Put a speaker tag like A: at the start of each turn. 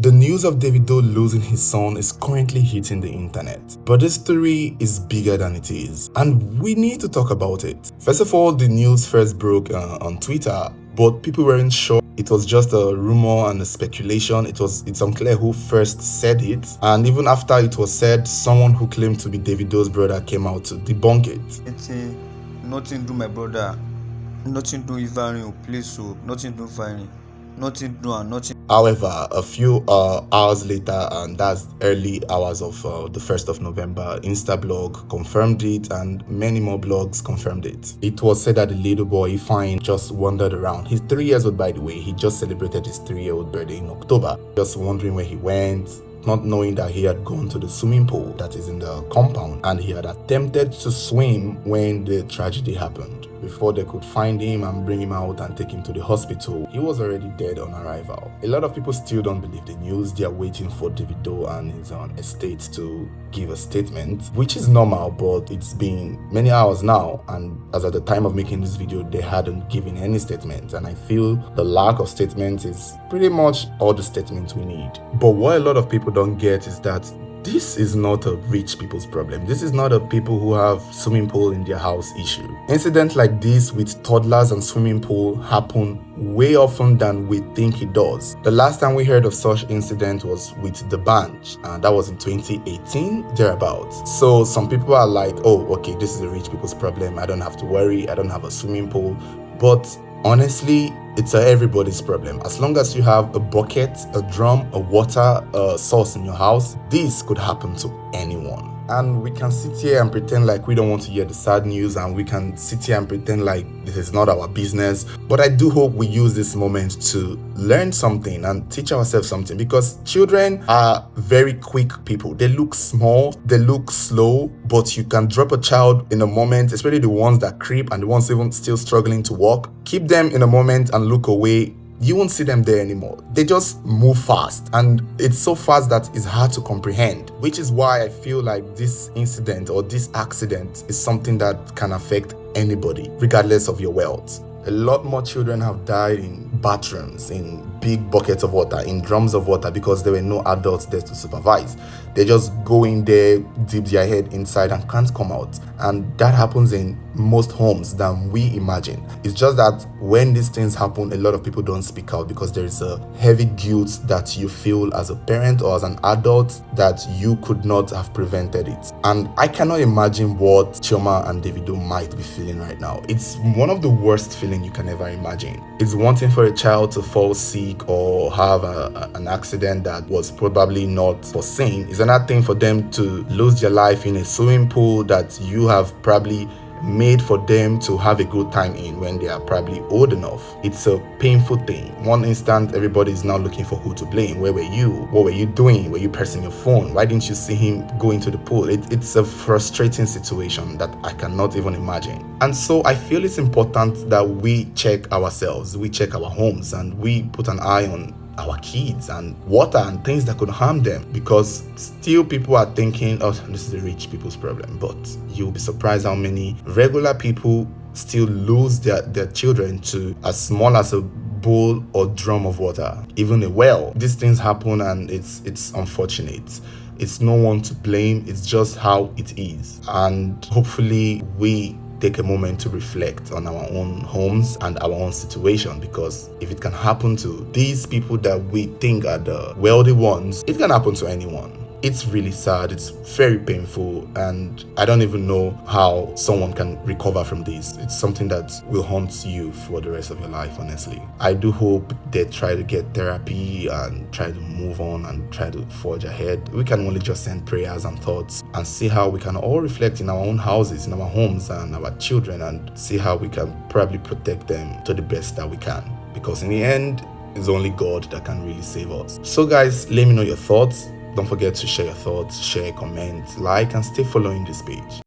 A: The news of Davido losing his son is currently hitting the internet, but this story is bigger than it is, and we need to talk about it. First of all, the news first broke on Twitter, but people weren't sure. It was just a rumor and a speculation. It's unclear who first said it, and even after it was said, someone who claimed to be Davido's brother came out to debunk it.
B: Nothing do my brother, nothing do Ifeayin, please, so nothing do Ifeayin, nothing do and nothing.
A: However, a few hours later, and that's early hours of the 1st of November, Instablog confirmed it and many more blogs confirmed it. It was said that the little boy Ifeayin just wandered around. He's 3 years old, by the way. He just celebrated his 3-year-old birthday in October. Just wondering where he went, not knowing that he had gone to the swimming pool that is in the compound, and he had attempted to swim when the tragedy happened. Before they could find him and bring him out and take him to the hospital, he was already dead on arrival. A lot of people still don't believe the news. They are waiting for Davido and his estate to give a statement, which is normal, but it's been many hours now, and as at the time of making this video, they hadn't given any statement, and I feel the lack of statements is pretty much all the statements we need. But what a lot of people don't get is that this is not a rich people's problem. This is not a people who have swimming pool in their house issue. Incidents like this with toddlers and swimming pool happen way often than we think it does. The last time we heard of such incident was with the Banj, and that was in 2018, thereabouts. So some people are like, oh, okay, this is a rich people's problem. I don't have to worry. I don't have a swimming pool. But honestly, it's everybody's problem. As long as you have a bucket, a drum, a water source in your house, this could happen to anyone. And we can sit here and pretend like we don't want to hear the sad news, and we can sit here and pretend like this is not our business. But I do hope we use this moment to learn something and teach ourselves something, because children are very quick people. They look small, they look slow, but you can drop a child in a moment, especially the ones that creep and the ones even still struggling to walk. Keep them in a moment and look away. You won't see them there anymore. They just move fast, and it's so fast that it's hard to comprehend, which is why I feel like this incident or this accident is something that can affect anybody, regardless of your wealth. A lot more children have died in bathrooms, in big buckets of water, in drums of water, because there were no adults there to supervise. They just go in there, dip their head inside and can't come out. And that happens in most homes than we imagine. It's just that when these things happen, a lot of people don't speak out because there is a heavy guilt that you feel as a parent or as an adult that you could not have prevented it. And I cannot imagine what Chioma and Davido might be feeling right now. It's one of the worst feelings you can ever imagine. It's one thing for a child to fall sick or have an accident that was probably not foreseen. It's another thing for them to lose their life in a swimming pool that you have probably made for them to have a good time in when they are probably old enough. It's a painful thing. One instant, everybody is now looking for who to blame. Where were you? What were you doing? Were you pressing your phone? Why didn't you see him go into the pool? It's a frustrating situation that I cannot even imagine. And so I feel it's important that we check ourselves, we check our homes, and we put an eye on our kids and water and things that could harm them, because still people are thinking, oh, this is the rich people's problem. But you'll be surprised how many regular people still lose their children to as small as a bowl or drum of water, even a well. These things happen, and it's unfortunate. It's no one to blame. It's just how it is. And hopefully we take a moment to reflect on our own homes and our own situation, because if it can happen to these people that we think are the wealthy ones, it can happen to anyone. It's really sad, it's very painful, and I don't even know how someone can recover from this. It's something that will haunt you for the rest of your life, honestly. I do hope they try to get therapy and try to move on and try to forge ahead. We can only just send prayers and thoughts and see how we can all reflect in our own houses, in our homes and our children, and see how we can probably protect them to the best that we can. Because in the end, it's only God that can really save us. So guys, let me know your thoughts. Don't forget to share your thoughts, share, comment, like, and stay following this page.